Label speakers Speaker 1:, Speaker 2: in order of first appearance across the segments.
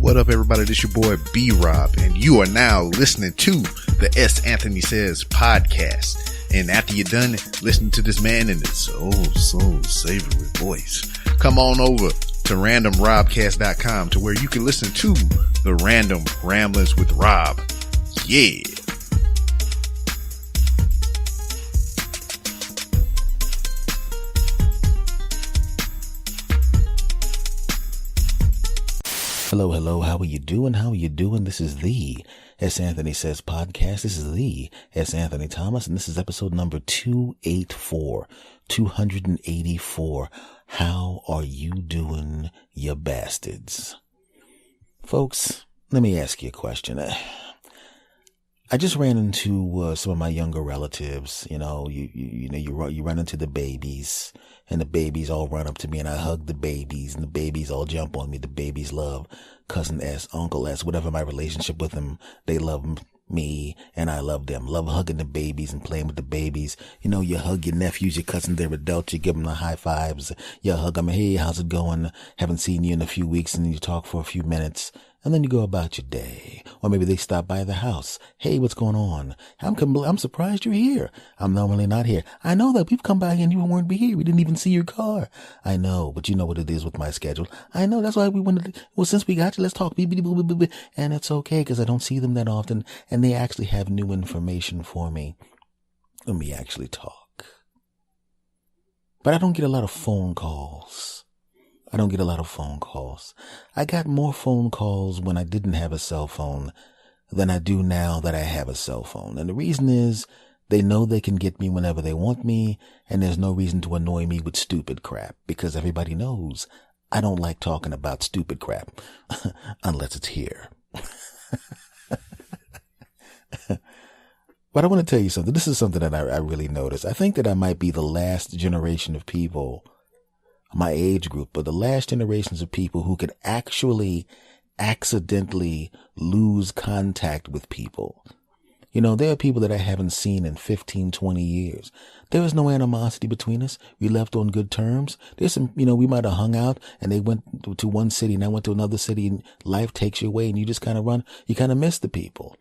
Speaker 1: What up, everybody? This your boy B-Rob, and you are now listening to the S. Anthony Says podcast. And after you're done listening to this man in his so savory voice, come on over to randomrobcast.com to where you can listen to the Random Ramblings with Rob. Yeah.
Speaker 2: Hello, how are you doing? This is the S. Anthony Says podcast. This is the S. Anthony Thomas, and this is episode number 284. How are you doing, you bastards? Folks, let me ask you a question. I just ran into some of my younger relatives. You run into the babies, and the babies all run up to me, and I hug the babies, and the babies all jump on me. The babies love cousin S, uncle S, whatever my relationship with them. They love me, and I love them. Love hugging the babies and playing with the babies. You know, you hug your nephews, your cousins, they're adults. You give them the high fives. You hug them. Hey, how's it going? Haven't seen you in a few weeks, and you talk for a few minutes. And then you go about your day. Or maybe they stop by the house. Hey, what's going on? I'm surprised you're here. I'm normally not here. I know that we've come by and you weren't here. We didn't even see your car. I know, but you know what it is with my schedule. I know, that's why we wanted to, well, since we got you, let's talk. And it's okay because I don't see them that often. And they actually have new information for me. Let me actually talk. But I don't get a lot of phone calls. I got more phone calls when I didn't have a cell phone than I do now that I have a cell phone. And the reason is they know they can get me whenever they want me, and there's no reason to annoy me with stupid crap because everybody knows I don't like talking about stupid crap unless it's here. But I want to tell you something. This is something that I really noticed. I think that I might be the last generation of people, my age group, but the last generations of people who could actually accidentally lose contact with people. You know, there are people that I haven't seen in 15, 20 years. There was no animosity between us. We left on good terms. There's some, we might have hung out and they went to one city and I went to another city, and life takes you away and you just kind of miss the people.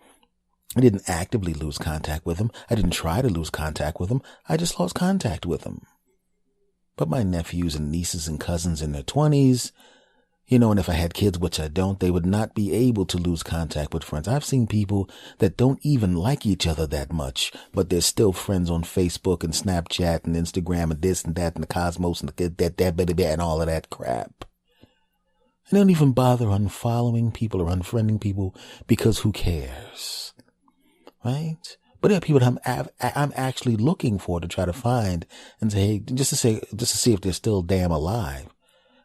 Speaker 2: I didn't actively lose contact with them. I didn't try to lose contact with them. I just lost contact with them. But my nephews and nieces and cousins in their 20s, and if I had kids, which I don't, they would not be able to lose contact with friends. I've seen people that don't even like each other that much, but they're still friends on Facebook and Snapchat and Instagram and this and that and the Cosmos and that and all of that crap. I don't even bother unfollowing people or unfriending people because who cares, right? But there are people that I'm actually looking for to try to find and say, hey, just to see if they're still damn alive.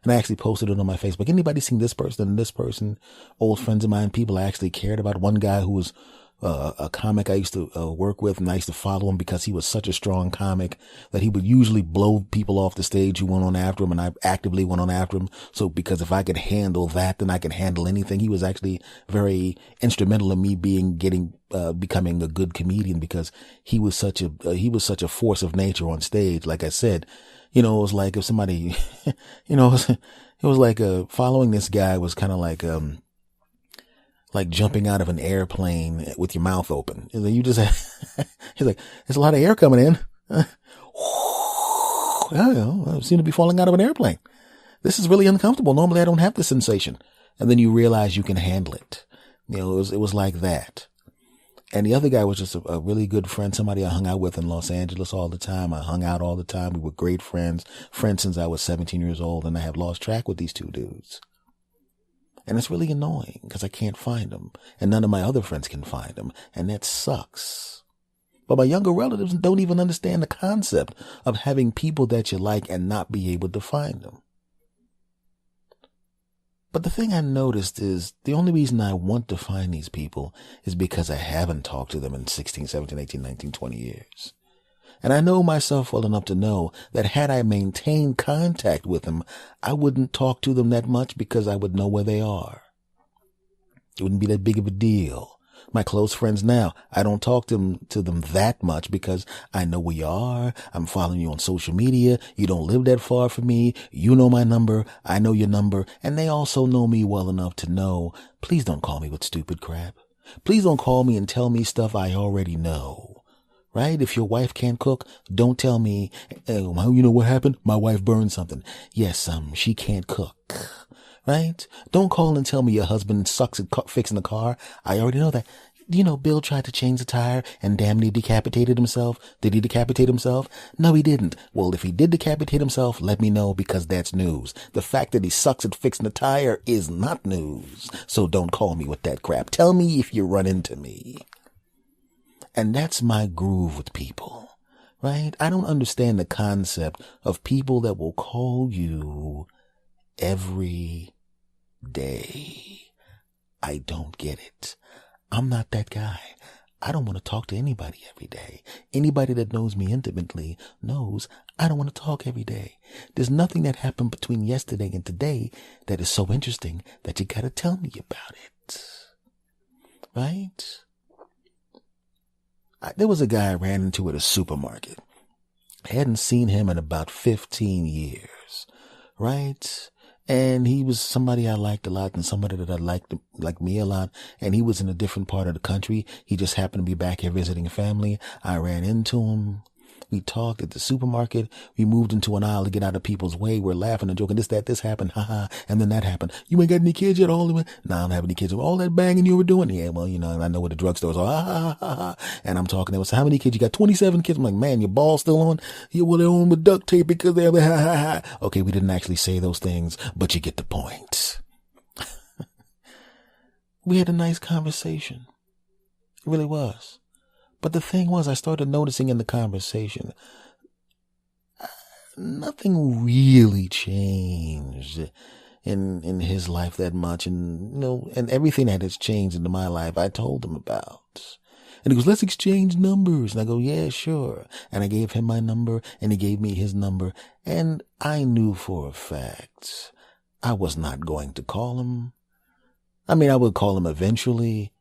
Speaker 2: And I actually posted it on my Facebook. Anybody seen this person and this person? Old friends of mine, people I actually cared about. One guy who was a comic I used to work with, and I used to follow him because he was such a strong comic that he would usually blow people off the stage who went on after him, and I actively went on after him. So because if I could handle that, then I could handle anything. He was actually very instrumental in me becoming a good comedian because he was such a force of nature on stage. Like I said, it was like if somebody, it was like following this guy was kind of like jumping out of an airplane with your mouth open. And then you just, he's like, there's a lot of air coming in. I seem to be falling out of an airplane. This is really uncomfortable. Normally I don't have this sensation. And then you realize you can handle it. It was like that. And the other guy was just a really good friend, somebody I hung out with in Los Angeles all the time. I hung out all the time. We were great friends since I was 17 years old, and I have lost track with these two dudes. And it's really annoying because I can't find them, and none of my other friends can find them, and that sucks. But my younger relatives don't even understand the concept of having people that you like and not be able to find them. But the thing I noticed is the only reason I want to find these people is because I haven't talked to them in 16, 17, 18, 19, 20 years. And I know myself well enough to know that had I maintained contact with them, I wouldn't talk to them that much because I would know where they are. It wouldn't be that big of a deal. My close friends now, I don't talk to them that much because I know where you are. I'm following you on social media. You don't live that far from me. You know my number. I know your number. And they also know me well enough to know, please don't call me with stupid crap. Please don't call me and tell me stuff I already know. Right? If your wife can't cook, don't tell me, you know what happened? My wife burned something. Yes, she can't cook. Right? Don't call and tell me your husband sucks at fixing the car. I already know that. You know, Bill tried to change the tire and damn near decapitated himself. Did he decapitate himself? No, he didn't. Well, if he did decapitate himself, let me know because that's news. The fact that he sucks at fixing the tire is not news. So don't call me with that crap. Tell me if you run into me. And that's my groove with people, right? I don't understand the concept of people that will call you every day. I don't get it. I'm not that guy. I don't want to talk to anybody every day. Anybody that knows me intimately knows I don't want to talk every day. There's nothing that happened between yesterday and today that is so interesting that you got to tell me about it. Right? There was a guy I ran into at a supermarket. I hadn't seen him in about 15 years. Right? And he was somebody I liked a lot and somebody that I liked like me a lot. And he was in a different part of the country. He just happened to be back here visiting family. I ran into him. We talked at the supermarket. We moved into an aisle to get out of people's way. We're laughing and joking. This happened. And then that happened. You ain't got any kids yet? All the way. No, I don't have any kids. All that banging you were doing. Yeah, well, you know, I know where the drugstores are. And I'm talking. They was, how many kids? You got 27 kids. I'm like, man, your ball's still on? Yeah, well, they're on with duct tape because they're, Okay, we didn't actually say those things, but you get the point. We had a nice conversation. It really was. But the thing was, I started noticing in the conversation, nothing really changed in his life that much. And, you know, and everything that has changed into my life, I told him about. And he goes, let's exchange numbers. And I go, yeah, sure. And I gave him my number and he gave me his number. And I knew for a fact I was not going to call him. I mean, I would call him eventually.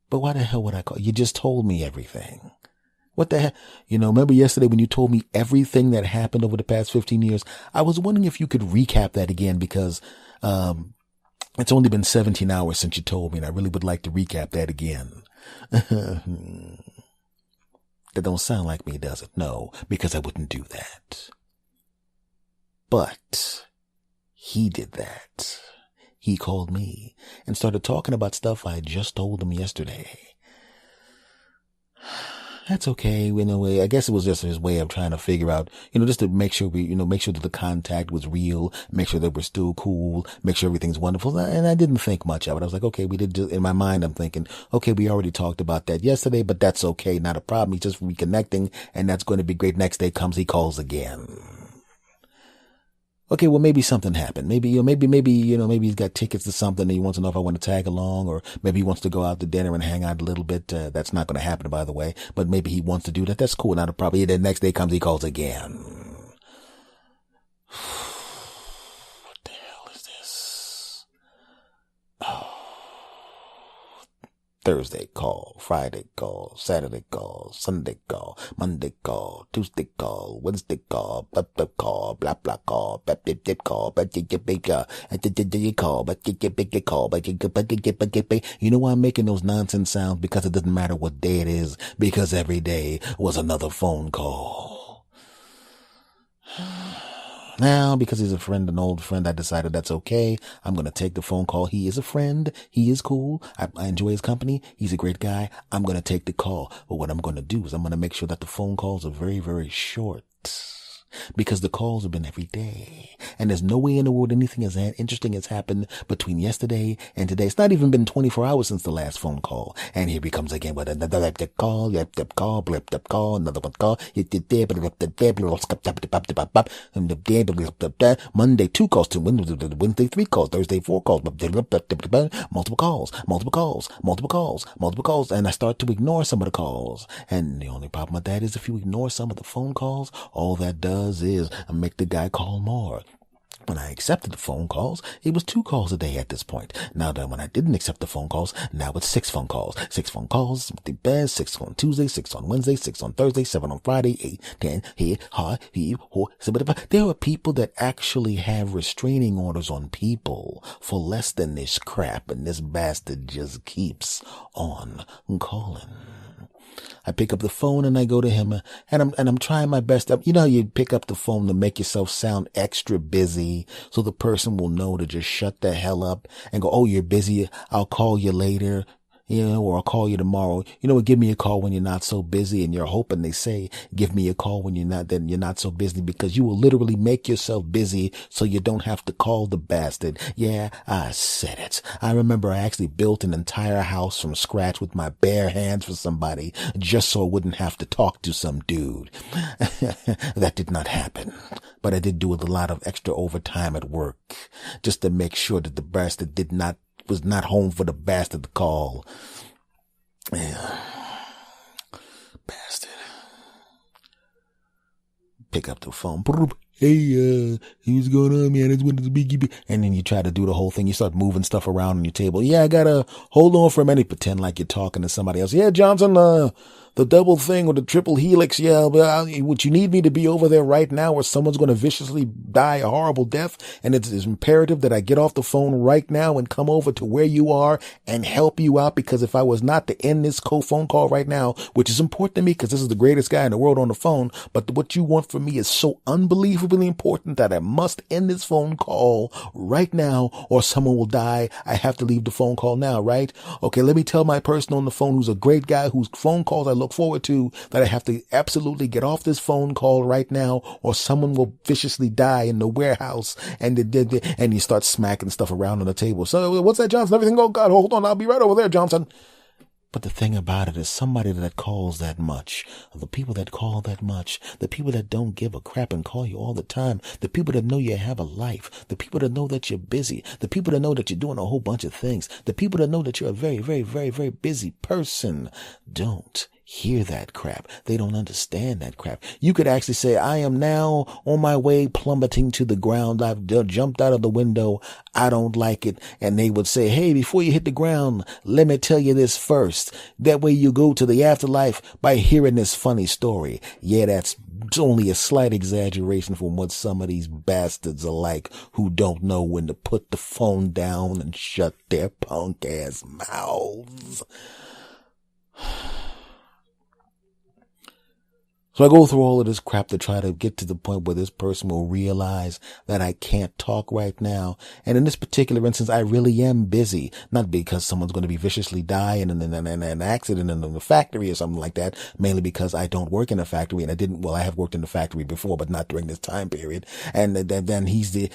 Speaker 2: But why the hell would I call? You just told me everything. What the hell? You know, remember yesterday when you told me everything that happened over the past 15 years? I was wondering if you could recap that again because it's only been 17 hours since you told me, and I really would like to recap that again. That don't sound like me, does it? No, because I wouldn't do that. But he did that. He called me and started talking about stuff I just told him yesterday. That's okay. In a way, I guess it was just his way of trying to figure out, you know, just to make sure make sure that the contact was real, make sure that we're still cool, make sure everything's wonderful. And I didn't think much of it. I was like, okay, we did. In my mind, I'm thinking, okay, we already talked about that yesterday, but that's okay. Not a problem. He's just reconnecting and that's going to be great. Next day comes, he calls again. Okay, well, maybe something happened. Maybe he's got tickets to something and he wants to know if I want to tag along, or maybe he wants to go out to dinner and hang out a little bit. That's not going to happen, by the way, but maybe he wants to do that. That's cool. Not a problem. The next day comes, he calls again. What the hell is this? Oh. Thursday call, Friday call, Saturday call, Sunday call, Monday call, Tuesday call, Wednesday call, blah blah call, blah blah call, blah blah blah call, blah blah blah call, call. You know why I'm making those nonsense sounds? Because it doesn't matter what day it is, because every day was another phone call. Now, because he's a friend, an old friend, I decided that's okay. I'm going to take the phone call. He is a friend. He is cool. I enjoy his company. He's a great guy. I'm going to take the call. But what I'm going to do is I'm going to make sure that the phone calls are very, very short. Because the calls have been every day. And there's no way in the world anything as interesting has happened between yesterday and today. It's not even been 24 hours since the last phone call. And here he comes again with another call, another one call. Monday, 2 calls, Wednesday, 3 calls, Thursday, 4 calls, multiple calls. And I start to ignore some of the calls. And the only problem with that is if you ignore some of the phone calls, all that does is make the guy call more. When I accepted the phone calls, it was 2 calls a day at this point. Now that when I didn't accept the phone calls, now it's 6 phone calls. 6 phone calls, the best, 6 on Tuesday, 6 on Wednesday, 6 on Thursday, 7 on Friday, 8, 10, here, ha, he, ho. There are people that actually have restraining orders on people for less than this crap, and this bastard just keeps on calling. I pick up the phone and I go to him and I'm trying my best. You know how you pick up the phone to make yourself sound extra busy so the person will know to just shut the hell up and go, oh, you're busy. I'll call you later. Or I'll call you tomorrow. Give me a call when you're not so busy, and you're hoping they say, give me a call when you're not so busy, because you will literally make yourself busy so you don't have to call the bastard. Yeah, I said it. I remember I actually built an entire house from scratch with my bare hands for somebody just so I wouldn't have to talk to some dude. That did not happen. But I did do a lot of extra overtime at work just to make sure that the bastard was not home for the bastard to call. Yeah. Bastard. Pick up the phone. Hey, what's going on, man? It's one of the biggie. And then you try to do the whole thing. You start moving stuff around on your table. Yeah, I gotta hold on for a minute. Pretend like you're talking to somebody else. Yeah, Johnson, the double thing or the triple helix. Yeah, but would you need me to be over there right now where someone's going to viciously die a horrible death? And it's imperative that I get off the phone right now and come over to where you are and help you out, because if I was not to end this phone call right now, which is important to me because this is the greatest guy in the world on the phone, but what you want from me is so unbelievably important that I must end this phone call right now or someone will die. I have to leave the phone call now, right? Okay, let me tell my person on the phone, who's a great guy, whose phone calls I look forward to, that I have to absolutely get off this phone call right now or someone will viciously die in the warehouse. And you start smacking stuff around on the table. So what's that, Johnson? Everything? Oh God, hold on. I'll be right over there, Johnson. But the thing about it is, somebody that calls that much, the people that call that much, the people that don't give a crap and call you all the time, the people that know you have a life, the people that know that you're busy, the people that know that you're doing a whole bunch of things, the people that know that you're a very, very, very, very busy person, don't hear that crap. They don't understand that crap. You could actually say, I am now on my way plummeting to the ground. I've jumped out of the window. I don't like it. And they would say, hey, before you hit the ground, let me tell you this first. That way you go to the afterlife by hearing this funny story. Yeah, that's only a slight exaggeration from what some of these bastards are like, who don't know when to put the phone down and shut their punk ass mouths. So I go through all of this crap to try to get to the point where this person will realize that I can't talk right now. And in this particular instance, I really am busy. Not because someone's going to be viciously dying in an accident in the factory or something like that. Mainly because I don't work in a factory, and I have worked in the factory before, but not during this time period. And then he's the,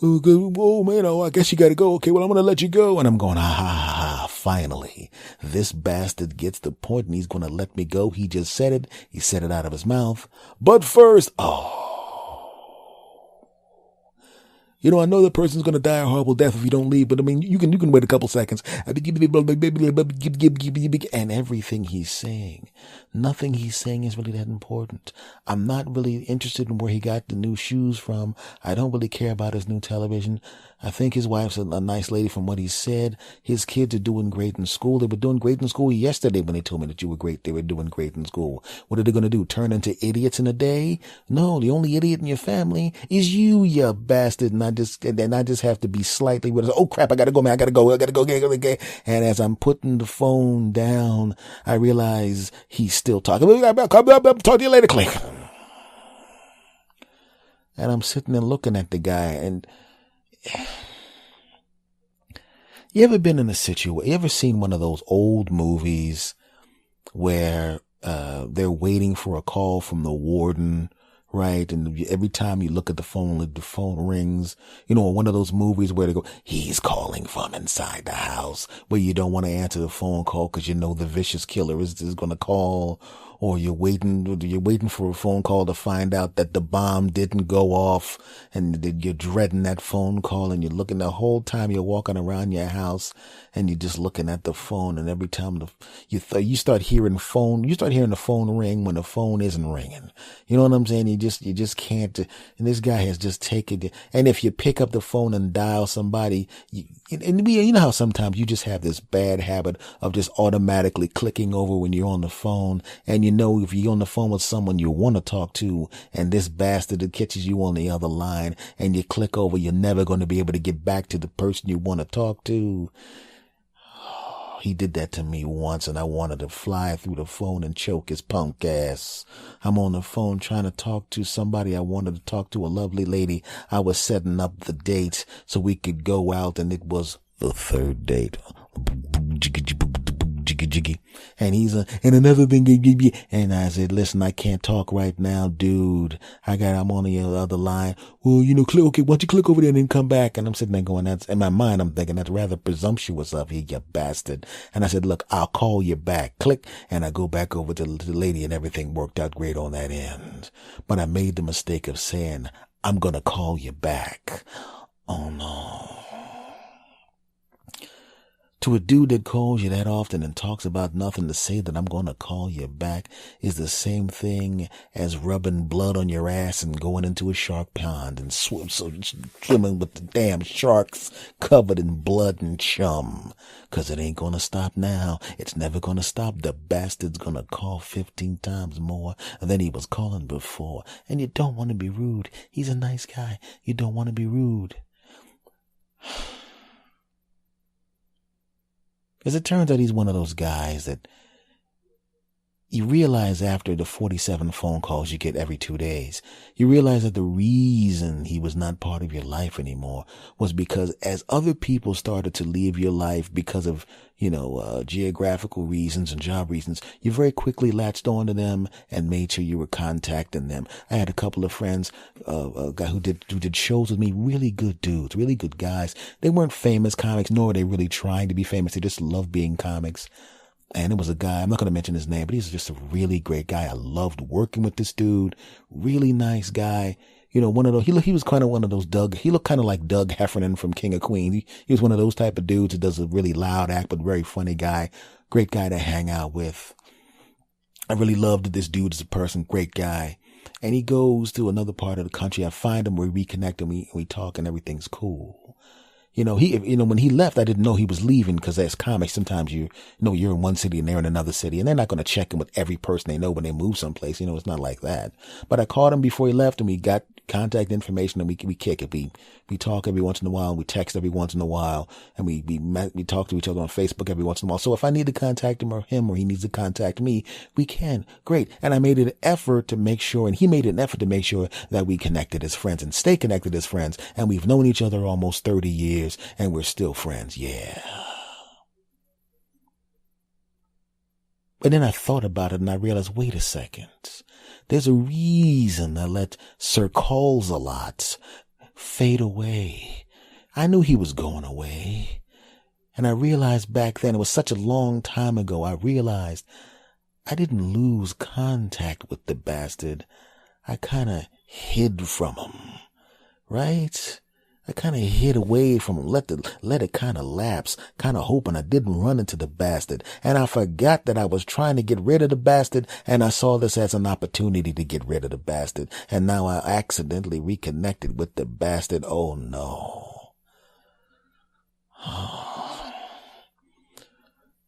Speaker 2: oh man, I guess you gotta go. Okay, well, I'm gonna let you go. And I'm going, finally, this bastard gets the point and he's gonna let me go. He just said it. He said it out of his mouth. But first, I know the person's going to die a horrible death if you don't leave, but I mean, you can wait a couple seconds. And everything he's saying, nothing he's saying is really that important. I'm not really interested in where he got the new shoes from. I don't really care about his new television. I think his wife's a nice lady from what he said. His kids are doing great in school. They were doing great in school yesterday when they told me that you were great. They were doing great in school. What are they going to do? Turn into idiots in a day? No, the only idiot in your family is you bastard. And I just have to be slightly with us. Oh crap, I gotta go, man. I gotta go. And as I'm putting the phone down, I realize he's still talking. Talk to you later, click. And I'm sitting there looking at the guy, and you ever been in a situation, you ever seen one of those old movies where they're waiting for a call from the warden, right? And every time you look at the phone rings, one of those movies where they go, he's calling from inside the house, where you don't want to answer the phone call because the vicious killer is going to call. or you're waiting for a phone call to find out that the bomb didn't go off, and you're dreading that phone call, and you're looking the whole time you're walking around your house, and you're just looking at the phone, and every time you start hearing the phone ring when the phone isn't ringing. You know what I'm saying? You just can't. And this guy has just taken it. And if you pick up the phone and dial somebody, you know how sometimes you just have this bad habit of just automatically clicking over when you're on the phone, and you know if you're on the phone with someone you want to talk to, and this bastard that catches you on the other line, and you click over, you're never going to be able to get back to the person you want to talk to. He did that to me once, and I wanted to fly through the phone and choke his punk ass. I'm on the phone trying to talk to somebody I wanted to talk to, a lovely lady. I was setting up the date so we could go out, and it was the third date. Jiggy. And he's and another thing, and I said, listen, I can't talk right now, dude. I'm on the other line. Well, click, okay, why don't you click over there and then come back? And I'm sitting there going, that's in my mind, I'm thinking that's rather presumptuous of you, you bastard. And I said, look, I'll call you back. Click. And I go back over to the lady, and everything worked out great on that end. But I made the mistake of saying, I'm going to call you back. Oh no. To a dude that calls you that often and talks about nothing, to say that I'm going to call you back is the same thing as rubbing blood on your ass and going into a shark pond and swimming with the damn sharks covered in blood and chum. 'Cause it ain't going to stop now. It's never going to stop. The bastard's going to call 15 times more than he was calling before. And you don't want to be rude. He's a nice guy. You don't want to be rude. Because it turns out he's one of those guys that you realize after the 47 phone calls you get every 2 days, you realize that the reason he was not part of your life anymore was because as other people started to leave your life because of, geographical reasons and job reasons, you very quickly latched onto them and made sure you were contacting them. I had a couple of friends, a guy who did shows with me, really good dudes, really good guys. They weren't famous comics, nor were they really trying to be famous. They just loved being comics. And it was a guy, I'm not going to mention his name, but he's just a really great guy. I loved working with this dude. Really nice guy. One of those, he was kind of one of those he looked kind of like Doug Heffernan from King of Queens. He was one of those type of dudes that does a really loud act, but very funny guy. Great guy to hang out with. I really loved this dude as a person. Great guy. And he goes to another part of the country. I find him, we reconnect, and we talk, and everything's cool. When he left, I didn't know he was leaving, because as comics, sometimes you're in one city and they're in another city, and they're not going to check in with every person they know when they move someplace. It's not like that. But I called him before he left, and we got contact information, and we kick it. We talk every once in a while, we text every once in a while, and we talk to each other on Facebook every once in a while. So if I need to contact him, or he needs to contact me, we can. Great. And I made an effort to make sure, and he made an effort to make sure that we connected as friends and stay connected as friends. And we've known each other almost 30 years, and we're still friends. Yeah. But then I thought about it, and I realized, wait a second. There's a reason I let Sir Calls-a-Lot fade away. I knew he was going away. And I realized back then, it was such a long time ago, I realized I didn't lose contact with the bastard. I kind of hid from him. Right? I kind of hid away from him, let it kind of lapse, kind of hoping I didn't run into the bastard. And I forgot that I was trying to get rid of the bastard, and I saw this as an opportunity to get rid of the bastard. And now I accidentally reconnected with the bastard. Oh no.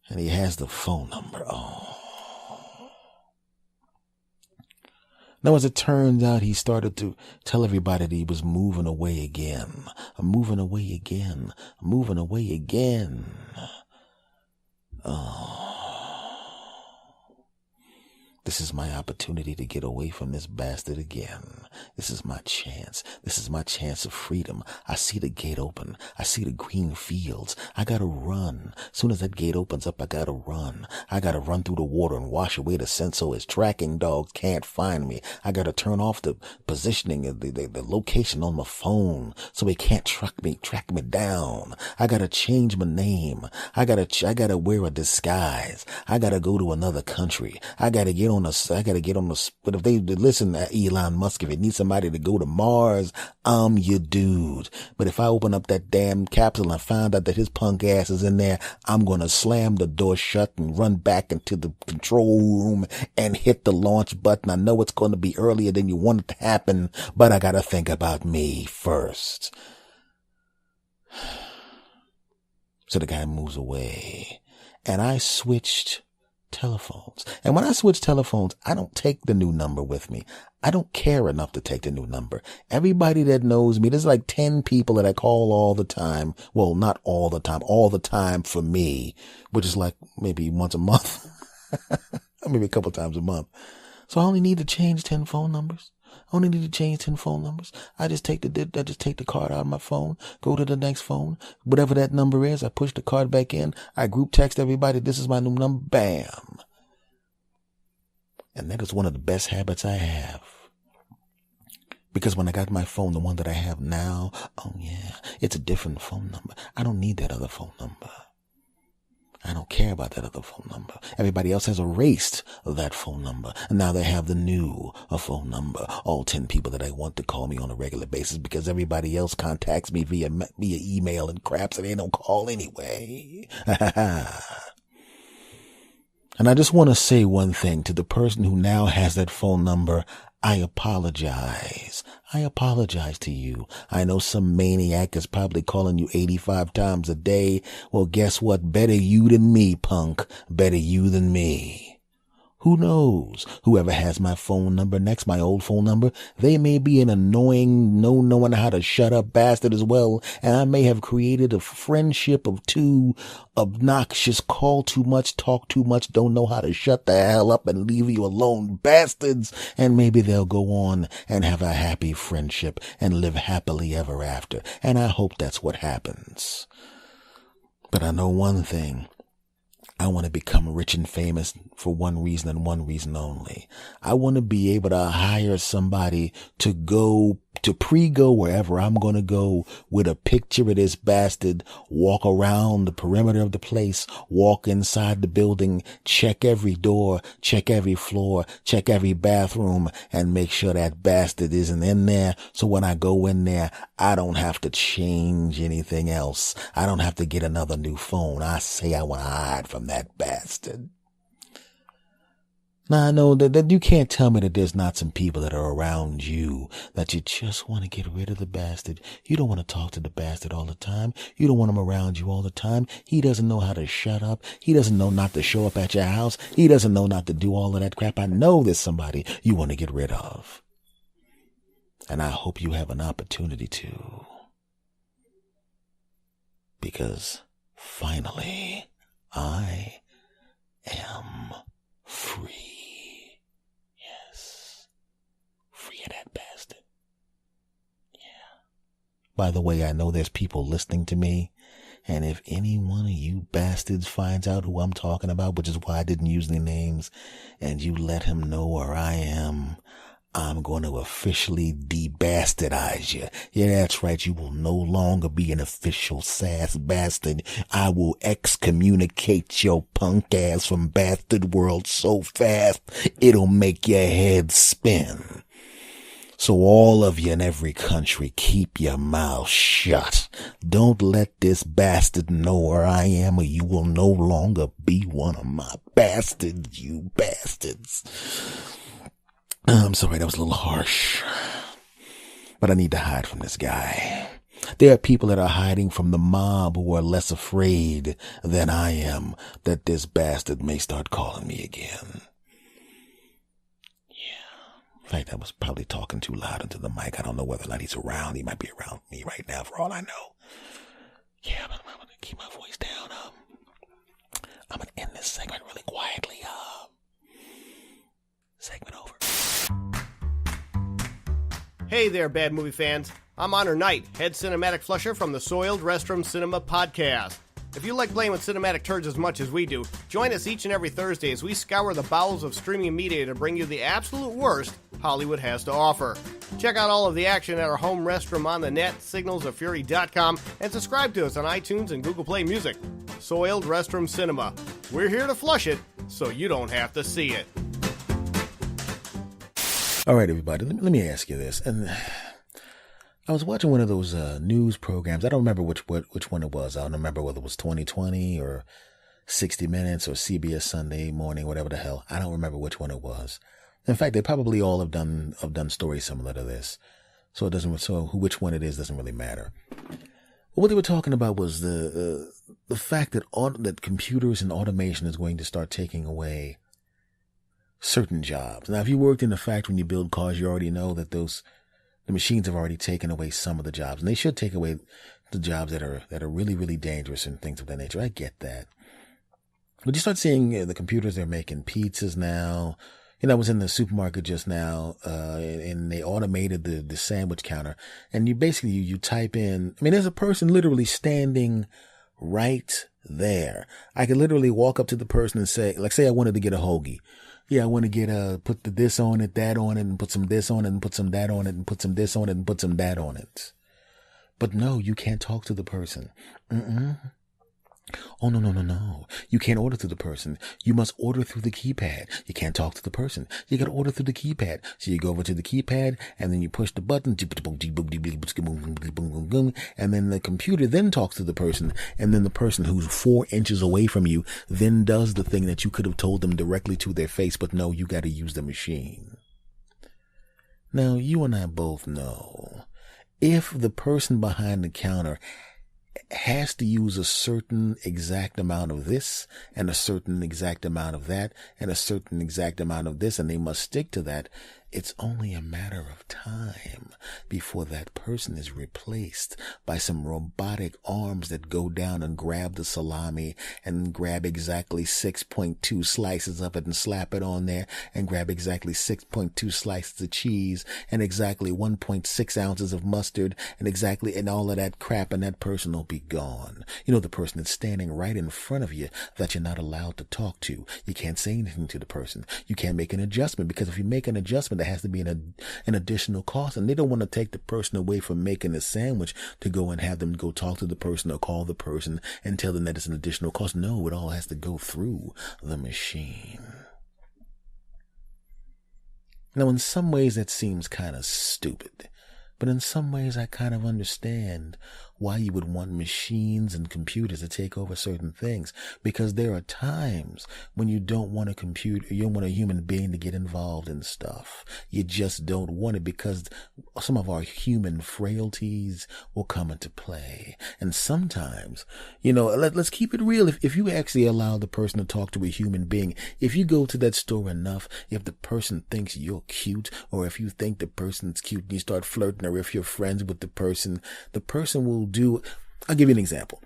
Speaker 2: And he has the phone number. Oh. Now, as it turns out, he started to tell everybody that he was moving away again. I'm moving away again. I'm moving away again. Oh. This is my opportunity to get away from this bastard again. This is my chance. This is my chance of freedom. I see the gate open. I see the green fields. I gotta run. As soon as that gate opens up, I gotta run. I gotta run through the water and wash away the scent so his tracking dogs can't find me. I gotta turn off the positioning of the location on my phone so he can't track me down. I gotta change my name. I gotta wear a disguise. I gotta go to another country. I gotta get but if they listen to Elon Musk, if it needs somebody to go to Mars, I'm your dude. But if I open up that damn capsule and find out that his punk ass is in there, I'm going to slam the door shut and run back into the control room and hit the launch button. I know it's going to be earlier than you want it to happen, but I got to think about me first. So the guy moves away, and I switched telephones. And when I switch telephones, I don't take the new number with me. I don't care enough to take the new number. Everybody that knows me, there's like 10 people that I call all the time. Well, not all the time for me, which is like maybe once a month, maybe a couple times a month. So I only need to change 10 phone numbers. I just take the card out of my phone, go to the next phone, whatever that number is, I push the card back in, I group text everybody, this is my new number, bam. And that is one of the best habits I have. Because when I got my phone, the one that I have now, oh yeah, it's a different phone number. I don't need that other phone number. I don't care about that other phone number. Everybody else has erased that phone number. And now they have the new phone number. All 10 people that I want to call me on a regular basis because everybody else contacts me via email and crap, so they don't call anyway. And I just want to say one thing to the person who now has that phone number. I apologize. I apologize to you. I know some maniac is probably calling you 85 times a day. Well, guess what? Better you than me, punk. Better you than me. Who knows? Whoever has my phone number next, my old phone number, they may be an annoying, no knowing how to shut up bastard as well. And I may have created a friendship of two obnoxious, call too much, talk too much, don't know how to shut the hell up and leave you alone bastards. And maybe they'll go on and have a happy friendship and live happily ever after. And I hope that's what happens. But I know one thing. I want to become rich and famous for one reason and one reason only. I want to be able to hire somebody to pre-go wherever I'm going to go with a picture of this bastard, walk around the perimeter of the place, walk inside the building, check every door, check every floor, check every bathroom, and make sure that bastard isn't in there. So when I go in there, I don't have to change anything else. I don't have to get another new phone. I say I want to hide from that bastard. Now, I know that you can't tell me that there's not some people that are around you that you just want to get rid of the bastard. You don't want to talk to the bastard all the time. You don't want him around you all the time. He doesn't know how to shut up. He doesn't know not to show up at your house. He doesn't know not to do all of that crap. I know there's somebody you want to get rid of. And I hope you have an opportunity to. Because finally, I am free. Yes. Free of that bastard. Yeah. By the way, I know there's people listening to me. And if any one of you bastards finds out who I'm talking about, which is why I didn't use any names, and you let him know where I am, I'm going to officially de-bastardize you. Yeah, that's right. You will no longer be an official sass bastard. I will excommunicate your punk ass from bastard world so fast, it'll make your head spin. So all of you in every country, keep your mouth shut. Don't let this bastard know where I am, or you will no longer be one of my bastards, you bastards. I'm sorry, that was a little harsh. But I need to hide from this guy. There are people that are hiding from the mob who are less afraid than I am that this bastard may start calling me again. Yeah. In fact, I was probably talking too loud into the mic. I don't know whether or not he's around. He might be around me right now for all I know. Yeah, but I'm going to keep my voice down. I'm going to end this segment really quietly. Segment over.
Speaker 3: Hey there, bad movie fans. I'm Honor Knight, head cinematic flusher from the Soiled Restroom Cinema podcast. If you like playing with cinematic turds as much as we do, join us each and every Thursday as we scour the bowels of streaming media to bring you the absolute worst Hollywood has to offer. Check out all of the action at our home restroom on the net, signalsoffury.com, and subscribe to us on iTunes and Google Play Music. Soiled Restroom Cinema. We're here to flush it, so you don't have to see it.
Speaker 2: All right, everybody, let me ask you this. And I was watching one of those news programs. I don't remember which one it was. I don't remember whether it was 2020 or 60 Minutes or CBS Sunday Morning, whatever the hell. I don't remember which one it was. In fact, they probably all have done stories similar to this. So which one it is doesn't really matter. What they were talking about was the fact that computers and automation is going to start taking away certain jobs. Now, if you worked in a factory and you build cars, you already know that the machines have already taken away some of the jobs, and they should take away the jobs that are really, really dangerous and things of that nature. I get that. But you start seeing the computers, they're making pizzas now. I was in the supermarket just now, and they automated the sandwich counter, and you type in, there's a person literally standing right there. I could literally walk up to the person and say I wanted to get a hoagie. Yeah, I want to get put this on it, that on it, and put some this on it, and put some that on it, and put some this on it, and put some that on it. But no, you can't talk to the person. Oh, no. You can't order through the person. You must order through the keypad. You can't talk to the person. You got to order through the keypad. So you go over to the keypad and then you push the button, and then the computer then talks to the person, and then the person who's 4 inches away from you then does the thing that you could have told them directly to their face, but no, you got to use the machine. Now, you and I both know if the person behind the counter has to use a certain exact amount of this and a certain exact amount of that and a certain exact amount of this, and they must stick to that, it's only a matter of time before that person is replaced by some robotic arms that go down and grab the salami and grab exactly 6.2 slices of it and slap it on there, and grab exactly 6.2 slices of cheese and exactly 1.6 ounces of mustard and all of that crap, and that person will be gone. The person that's standing right in front of you that you're not allowed to talk to. You can't say anything to the person. You can't make an adjustment, because if you make an adjustment, there has to be an additional cost, and they don't want to take the person away from making a sandwich to go and have them go talk to the person or call the person and tell them that it's an additional cost. No, it all has to go through the machine. Now, in some ways that seems kind of stupid, but in some ways I kind of understand why you would want machines and computers to take over certain things, because there are times when you don't want a computer, you don't want a human being to get involved in stuff. You just don't want it, because some of our human frailties will come into play. And sometimes, let's keep it real. If you actually allow the person to talk to a human being, if you go to that store enough, if the person thinks you're cute, or if you think the person's cute and you start flirting, or if you're friends with the person will do. I'll give you an example.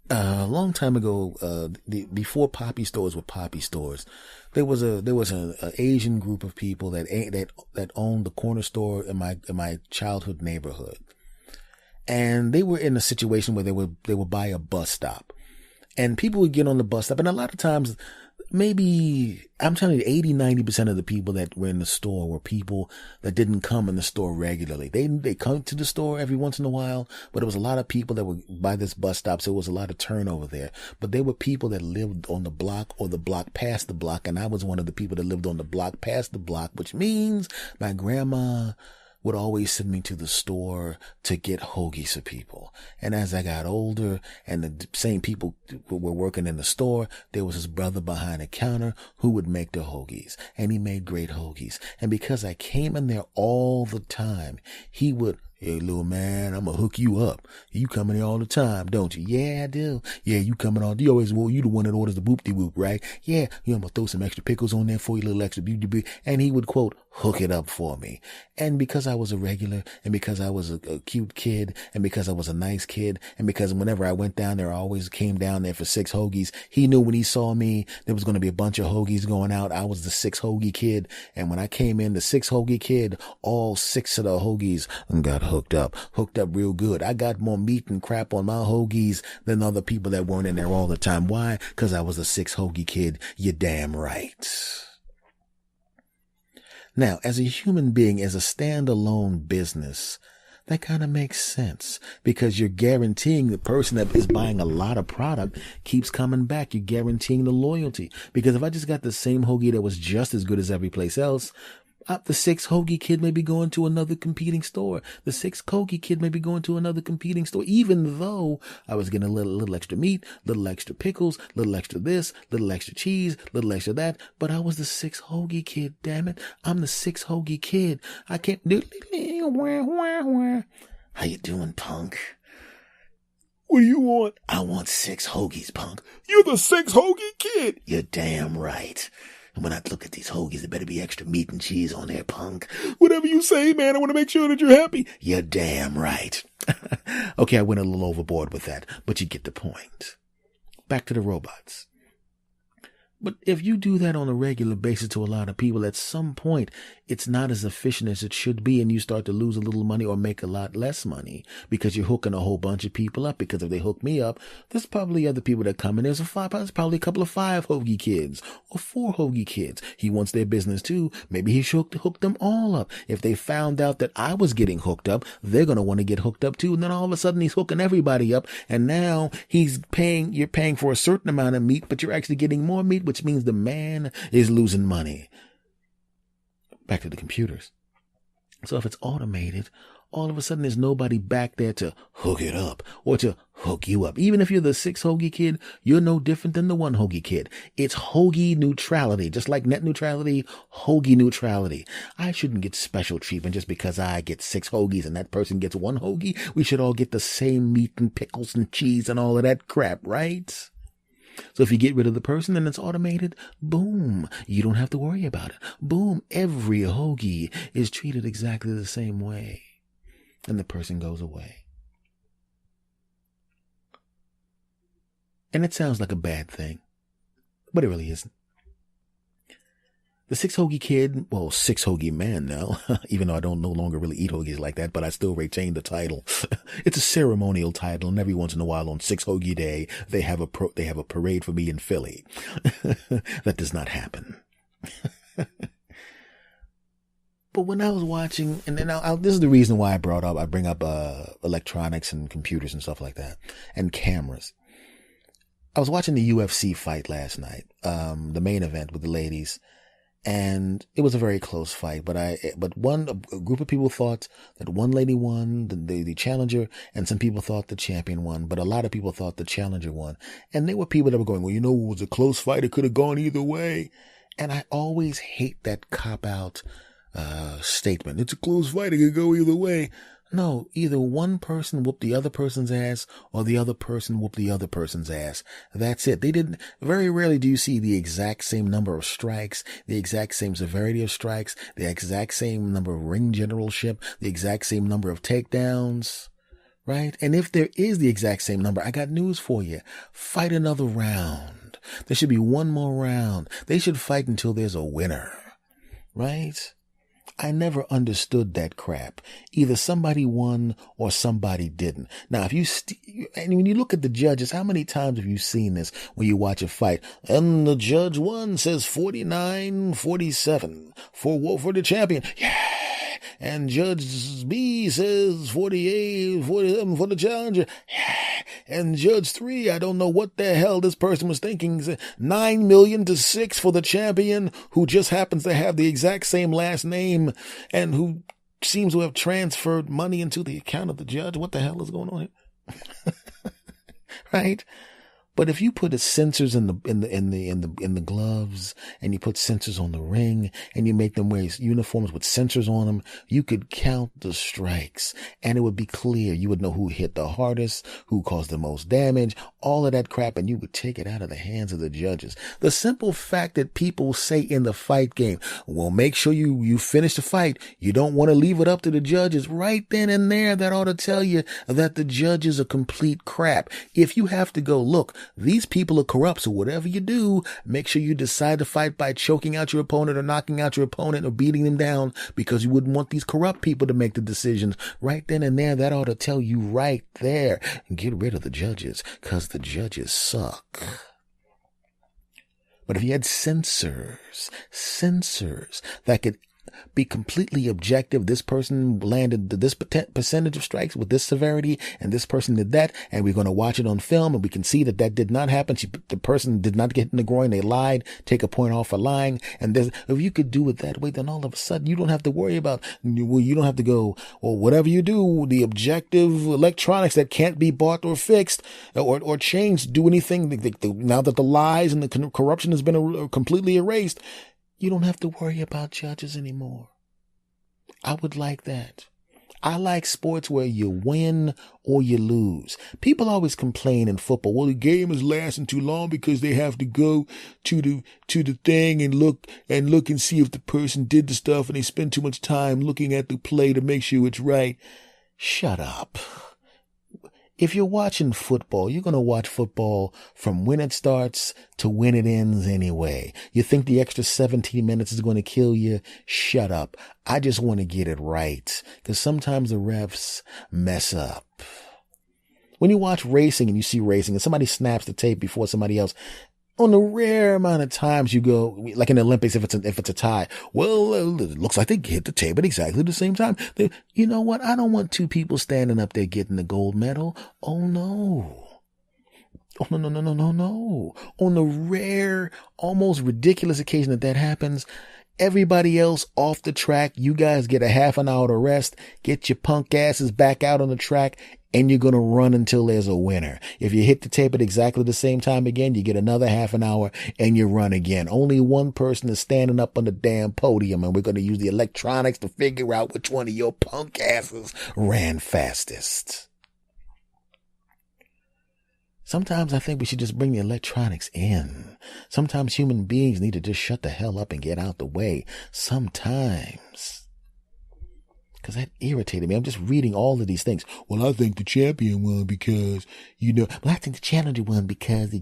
Speaker 2: A long time ago, before poppy stores were poppy stores, there was an Asian group of people that owned the corner store in my childhood neighborhood, and they were in a situation where they would buy a bus stop, and people would get on the bus stop, and a lot of times, maybe, I'm telling you, 80-90% of the people that were in the store were people that didn't come in the store regularly. They come to the store every once in a while, but there was a lot of people that were by this bus stop, so it was a lot of turnover there. But there were people that lived on the block or the block past the block, and I was one of the people that lived on the block past the block, which means my grandma would always send me to the store to get hoagies for people. And as I got older and the same people were working in the store, there was his brother behind the counter who would make the hoagies, and he made great hoagies. And because I came in there all the time, he would, "Hey, little man, I'm going to hook you up. You come in here all the time, don't you?" "Yeah, I do." "Yeah, you coming all, you the one that orders the boop-de-whoop, right?" "Yeah, I'm going to throw some extra pickles on there for you, little extra beauty." And he would, quote, hook it up for me. And because I was a regular, and because I was a cute kid, and because I was a nice kid, and because whenever I went down there, I always came down there for 6 hoagies, he knew when he saw me, there was going to be a bunch of hoagies going out. I was the 6 hoagie kid. And when I came in, the 6 hoagie kid, all 6 of the hoagies got hooked up real good. I got more meat and crap on my hoagies than other people that weren't in there all the time. Why? Because I was a 6 hoagie kid. You're damn right. Now, as a human being, as a standalone business, that kind of makes sense, because you're guaranteeing the person that is buying a lot of product keeps coming back. You're guaranteeing the loyalty, because if I just got the same hoagie that was just as good as every place else, The sixth hoagie kid may be going to another competing store. The sixth hoagie kid may be going to another competing store, even though I was getting a little extra meat, little extra pickles, little extra this, little extra cheese, little extra that. But I was the sixth hoagie kid, damn it. I'm the sixth hoagie kid. I can't do. How you doing, punk? What do you want? I want 6 hoagies, punk.
Speaker 4: You're the sixth hoagie kid.
Speaker 2: You're damn right. And when I look at these hoagies, there better be extra meat and cheese on there, punk.
Speaker 4: Whatever you say, man, I want to make sure that you're happy.
Speaker 2: You're damn right. Okay, I went a little overboard with that, but you get the point. Back to the robots. But if you do that on a regular basis to a lot of people, at some point, it's not as efficient as it should be, and you start to lose a little money or make a lot less money because you're hooking a whole bunch of people up. Because if they hook me up, there's probably other people that come in. There's probably a couple of 5 hoagie kids or 4 hoagie kids. He wants their business too. Maybe he should hook them all up. If they found out that I was getting hooked up, they're going to want to get hooked up too. And then all of a sudden he's hooking everybody up. And now you're paying for a certain amount of meat, but you're actually getting more meat, which means the man is losing money. Back to the computers. So if it's automated, all of a sudden there's nobody back there to hook it up or to hook you up. Even if you're the 6 hoagie kid, you're no different than the 1 hoagie kid. It's hoagie neutrality, just like net neutrality, hoagie neutrality. I shouldn't get special treatment just because I get 6 hoagies and that person gets 1 hoagie. We should all get the same meat and pickles and cheese and all of that crap, right? So if you get rid of the person and it's automated, boom, you don't have to worry about it. Boom, every hoagie is treated exactly the same way. And the person goes away. And it sounds like a bad thing, but it really isn't. The 6 hoagie kid, 6 hoagie man now, even though I don't no longer really eat hoagies like that, but I still retain the title. It's a ceremonial title, and every once in a while on 6 hoagie day, they have a parade for me in Philly. That does not happen. But when I was watching, and then this is the reason why I bring up electronics and computers and stuff like that, and cameras. I was watching the UFC fight last night, the main event with the ladies. And it was a very close fight, but a group of people thought that one lady won, the challenger, and some people thought the champion won, but a lot of people thought the challenger won. And there were people that were going, well, it was a close fight. It could have gone either way. And I always hate that cop-out, statement. It's a close fight. It could go either way. No, either one person whooped the other person's ass or the other person whooped the other person's ass. That's it. Very rarely do you see the exact same number of strikes, the exact same severity of strikes, the exact same number of ring generalship, the exact same number of takedowns, right? And if there is the exact same number, I got news for you. Fight another round. There should be one more round. They should fight until there's a winner, right? I never understood that crap. Either somebody won or somebody didn't. Now, and when you look at the judges, how many times have you seen this when you watch a fight? And the judge one says 49-47 for the champion. Yeah. And Judge B says 48-47 for the challenger. Yeah. And Judge 3, I don't know what the hell this person was thinking. 9 million to 6 for the champion, who just happens to have the exact same last name and who seems to have transferred money into the account of the judge. What the hell is going on here? Right? But if you put sensors in the gloves, and you put sensors on the ring, and you make them wear uniforms with sensors on them, you could count the strikes, and it would be clear. You would know who hit the hardest, who caused the most damage, all of that crap, and you would take it out of the hands of the judges. The simple fact that people say in the fight game, well, make sure you finish the fight. You don't want to leave it up to the judges. Right then and there, that ought to tell you that the judges are complete crap. If you have to go, look, these people are corrupt, so whatever you do, make sure you decide to fight by choking out your opponent or knocking out your opponent or beating them down, because you wouldn't want these corrupt people to make the decisions. Right then and there, that ought to tell you right there. Get rid of the judges, because the judges suck. But if you had sensors that could be completely objective. This person landed this percentage of strikes with this severity, and this person did that, and we're going to watch it on film, and we can see that that did not happen. The person did not get in the groin. They lied. Take a point off for lying. And if you could do it that way, then all of a sudden you don't have to worry about, well, you don't have to go, well, whatever you do, the objective electronics that can't be bought or fixed or changed, do anything. Now that the lies and the corruption has been completely erased, you don't have to worry about judges anymore. I would like that. I like sports where you win or you lose. People always complain in football, well, the game is lasting too long because they have to go to the thing and look and see if the person did the stuff, and they spend too much time looking at the play to make sure it's right. Shut up. If you're watching football, you're going to watch football from when it starts to when it ends anyway. You think the extra 17 minutes is going to kill you? Shut up. I just want to get it right, because sometimes the refs mess up. When you watch racing and you see racing and somebody snaps the tape before somebody else, on the rare amount of times you go, like in the Olympics, if it's a tie, well, it looks like they hit the tape at exactly the same time. You know what? I don't want two people standing up there getting the gold medal. Oh no. Oh, no. On the rare, almost ridiculous occasion that happens, everybody else off the track, you guys get a half an hour to rest, get your punk asses back out on the track, and you're going to run until there's a winner. If you hit the tape at exactly the same time again, you get another half an hour and you run again. Only one person is standing up on the damn podium, and we're going to use the electronics to figure out which one of your punk asses ran fastest. Sometimes I think we should just bring the electronics in. Sometimes human beings need to just shut the hell up and get out the way. Sometimes. Because that irritated me. I'm just reading all of these things. Well, I think the champion won because, well, I think the challenger won because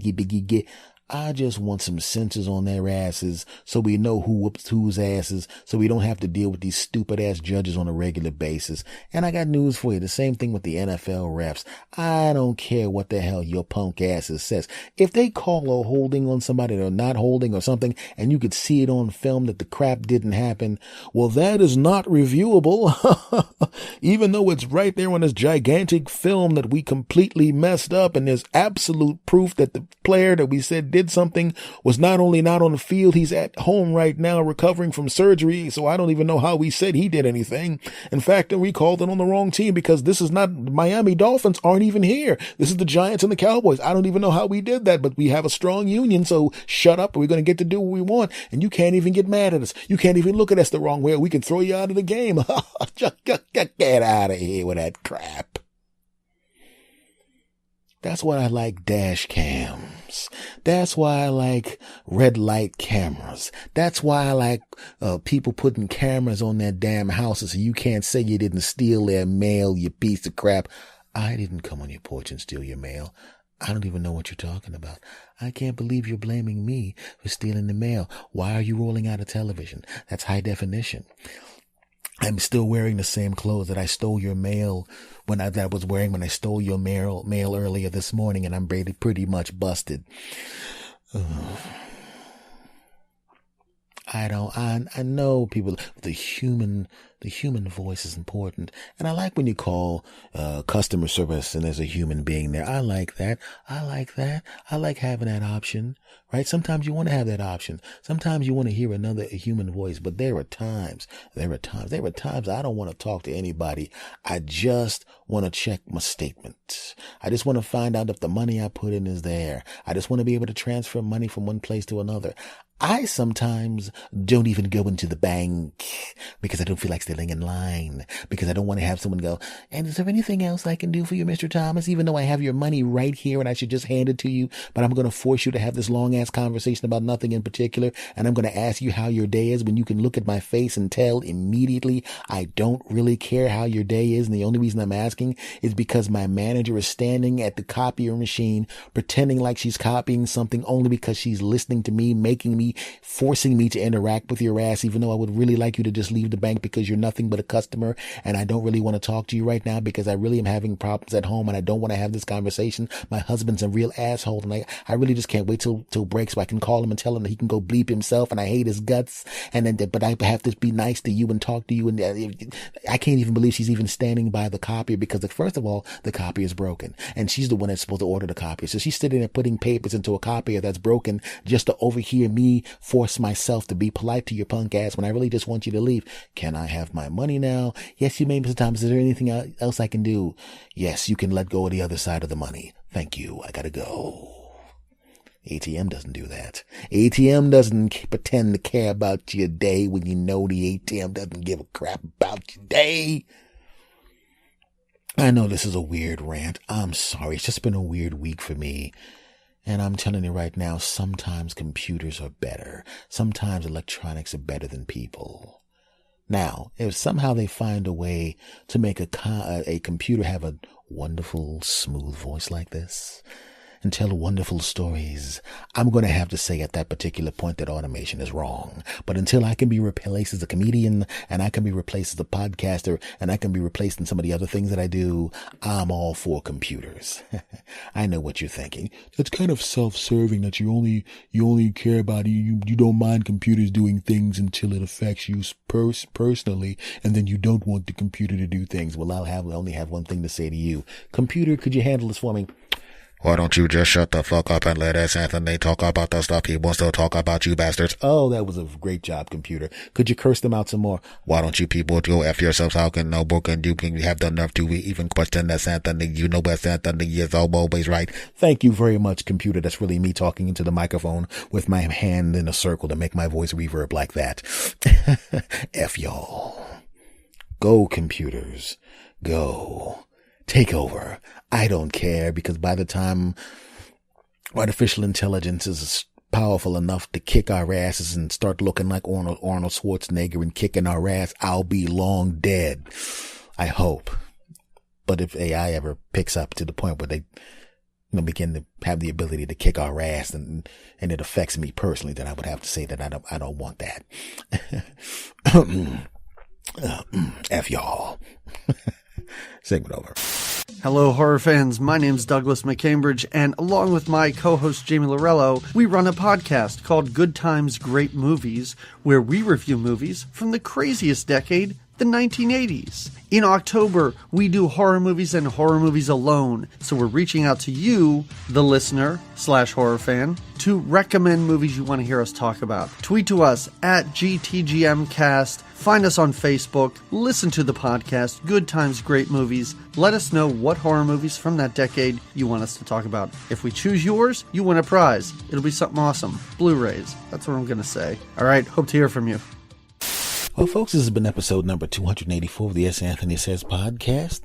Speaker 2: I just want some sensors on their asses so we know who whoops whose asses, so we don't have to deal with these stupid ass judges on a regular basis. And I got news for you. The same thing with the NFL refs. I don't care what the hell your punk asses says. If they call a holding on somebody or not holding or something, and you could see it on film that the crap didn't happen, well, that is not reviewable. Even though it's right there on this gigantic film that we completely messed up, and there's absolute proof that the player that we said did something was not only not on the field, he's at home right now recovering from surgery. So I don't even know how we said he did anything. In fact, we called it on the wrong team, because this is not Miami Dolphins aren't even here. This is the Giants and the Cowboys. I don't even know how we did that, but we have a strong union. So shut up. We're going to get to do what we want. And you can't even get mad at us. You can't even look at us the wrong way. We can throw you out of the game. Get out of here with that crap. That's why I like dash cams. That's why I like red light cameras. That's why I like people putting cameras on their damn houses so you can't say you didn't steal their mail, you piece of crap. I didn't come on your porch and steal your mail. I don't even know what you're talking about. I can't believe you're blaming me for stealing the mail. Why are you rolling out a television? That's high definition. I'm still wearing the same clothes that I stole your mail that I was wearing when I stole your mail earlier this morning, and I'm pretty much busted. I know people, the human voice is important. And I like when you call, customer service and there's a human being there. I like that. I like having that option, right? Sometimes you want to have that option. Sometimes you want to hear a human voice, but there are times I don't want to talk to anybody. I just want to check my statement. I just want to find out if the money I put in is there. I just want to be able to transfer money from one place to another. I sometimes don't even go into the bank because I don't feel like standing in line, because I don't want to have someone go, and is there anything else I can do for you, Mr. Thomas? Even though I have your money right here and I should just hand it to you, but I'm going to force you to have this long ass conversation about nothing in particular. And I'm going to ask you how your day is when you can look at my face and tell immediately I don't really care how your day is. And the only reason I'm asking is because my manager is standing at the copier machine pretending like she's copying something only because she's listening to me, making me me, forcing me to interact with your ass, even though I would really like you to just leave the bank because you're nothing but a customer and I don't really want to talk to you right now because I really am having problems at home and I don't want to have this conversation. My husband's a real asshole and I really just can't wait till break so I can call him and tell him that he can go bleep himself and I hate his guts. And then, but I have to be nice to you and talk to you. And I can't even believe she's even standing by the copier because first of all, the copier is broken and she's the one that's supposed to order the copier. So she's sitting there putting papers into a copier that's broken just to overhear me force myself to be polite to your punk ass when I really just want you to leave. Can I have my money now? Yes, you may, Mr. Thomas. Is there anything else I can do? Yes, you can let go of the other side of the money. Thank you. I gotta go. ATM doesn't do that. ATM doesn't pretend to care about your day when you know the ATM doesn't give a crap about your day. I know this is a weird rant. I'm sorry. It's just been a weird week for me. And I'm telling you right now, sometimes computers are better. Sometimes electronics are better than people. Now, if somehow they find a way to make a computer have a wonderful, smooth voice like this and tell wonderful stories, I'm going to have to say at that particular point that automation is wrong. But until I can be replaced as a comedian and I can be replaced as a podcaster and I can be replaced in some of the other things that I do, I'm all for computers. I know what you're thinking.
Speaker 4: That's kind of self-serving that you only care about you don't mind computers doing things until it affects you personally, and then you don't want the computer to do things.
Speaker 2: Well, I only have one thing to say to you. Computer, could you handle this for me?
Speaker 1: Why don't you just shut the fuck up and let S. Anthony talk about the stuff he wants to talk about, you bastards?
Speaker 2: Oh, that was a great job, computer. Could you curse them out some more?
Speaker 1: Why don't you people go F yourselves? How can no book and you can have the nerve to even question S. Anthony? You know S. Anthony is always right.
Speaker 2: Thank you very much, computer. That's really me talking into the microphone with my hand in a circle to make my voice reverb like that. F y'all. Go, computers. Go. Take over. I don't care because by the time artificial intelligence is powerful enough to kick our asses and start looking like Arnold Schwarzenegger and kicking our ass, I'll be long dead. I hope. But if AI ever picks up to the point where they begin to have the ability to kick our ass and it affects me personally, then I would have to say that I don't want that. F y'all. Segment over.
Speaker 5: Hello, horror fans. My name's Douglas McCambridge, and along with my co-host Jamie Lorello, we run a podcast called Good Times, Great Movies, where we review movies from the craziest decade, the 1980s. In October, we do horror movies and horror movies alone, so we're reaching out to you, the listener/horror fan, to recommend movies you want to hear us talk about. Tweet to us at GTGMcast. Find us on Facebook, listen to the podcast, Good Times, Great Movies. Let us know what horror movies from that decade you want us to talk about. If we choose yours, you win a prize. It'll be something awesome. Blu-rays. That's what I'm going to say. All right, hope to hear from you.
Speaker 2: Well, folks, this has been episode number 284 of the S. Anthony Says podcast.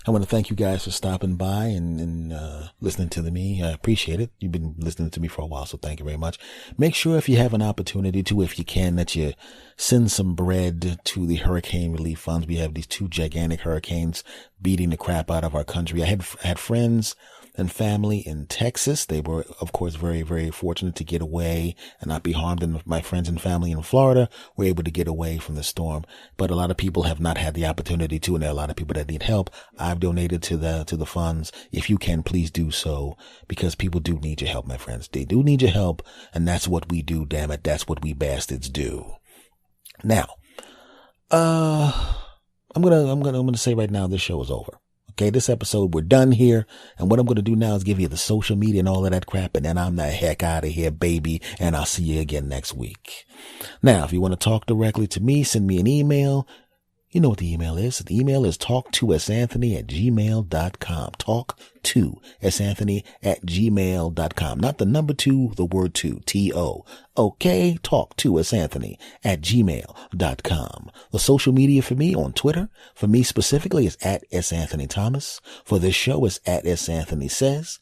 Speaker 2: I want to thank you guys for stopping by and listening to me. I appreciate it. You've been listening to me for a while, so thank you very much. Make sure if you have an opportunity to, if you can, that you send some bread to the hurricane relief funds. We have these two gigantic hurricanes beating the crap out of our country. I had friends and family in Texas. They were, of course, very, very fortunate to get away and not be harmed. And my friends and family in Florida were able to get away from the storm. But a lot of people have not had the opportunity to, and there are a lot of people that need help. I've donated to the funds. If you can, please do so, because people do need your help, my friends. They do need your help, and that's what we do, damn it. That's what we bastards do. Now, I'm gonna say right now, this show is over. Okay, this episode, we're done here. And what I'm going to do now is give you the social media and all of that crap. And then I'm the heck out of here, baby. And I'll see you again next week. Now, if you want to talk directly to me, send me an email. You know what the email is. The email is talk2santhony@gmail.com. Talk2santhony@gmail.com. Not the number 2, the word 2. T-O. Okay. Talk2santhony@gmail.com. The social media for me on Twitter, for me specifically, is @SAnthonyThomas. For this show is @SAnthonySays.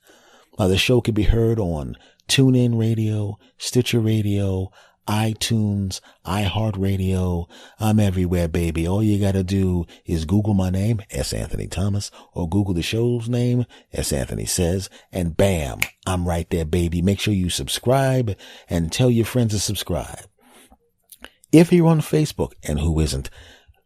Speaker 2: The show can be heard on TuneIn Radio, Stitcher Radio, iTunes, iHeartRadio. I'm everywhere, baby. All you gotta do is Google my name, S. Anthony Thomas, or Google the show's name, S. Anthony Says, and bam, I'm right there, baby. Make sure you subscribe and tell your friends to subscribe. If you're on Facebook, and who isn't,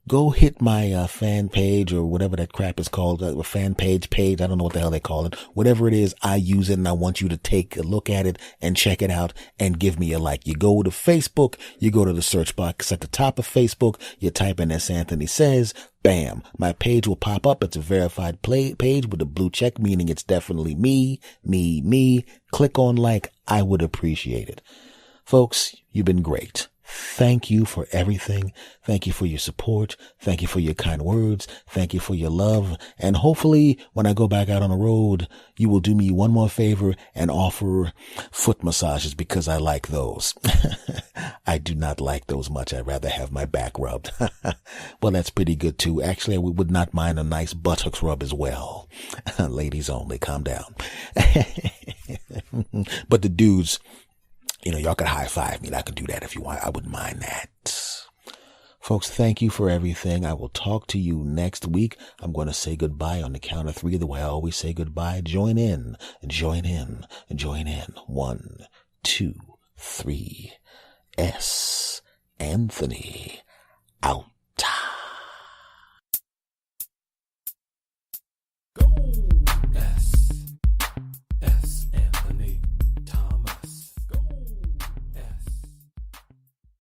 Speaker 2: go hit my fan page or whatever that crap is called, fan page, I don't know what the hell they call it. Whatever it is, I use it and I want you to take a look at it and check it out and give me a like. You go to Facebook, you go to the search box at the top of Facebook, you type in S. Anthony Says, bam, my page will pop up. It's a verified page with a blue check, meaning it's definitely me. Click on like. I would appreciate it. Folks, you've been great. Thank you for everything. Thank you for your support. Thank you for your kind words. Thank you for your love. And hopefully when I go back out on the road, you will do me one more favor and offer foot massages, because I like those. I do not like those much. I'd rather have my back rubbed. Well, that's pretty good too. Actually, I would not mind a nice buttocks rub as well. Ladies only, calm down. But the dudes, y'all can high five me. I can do that if you want. I wouldn't mind that. Folks, thank you for everything. I will talk to you next week. I'm going to say goodbye on the count of 3, the way I always say goodbye. Join in. 1, 2, 3. S. Anthony out.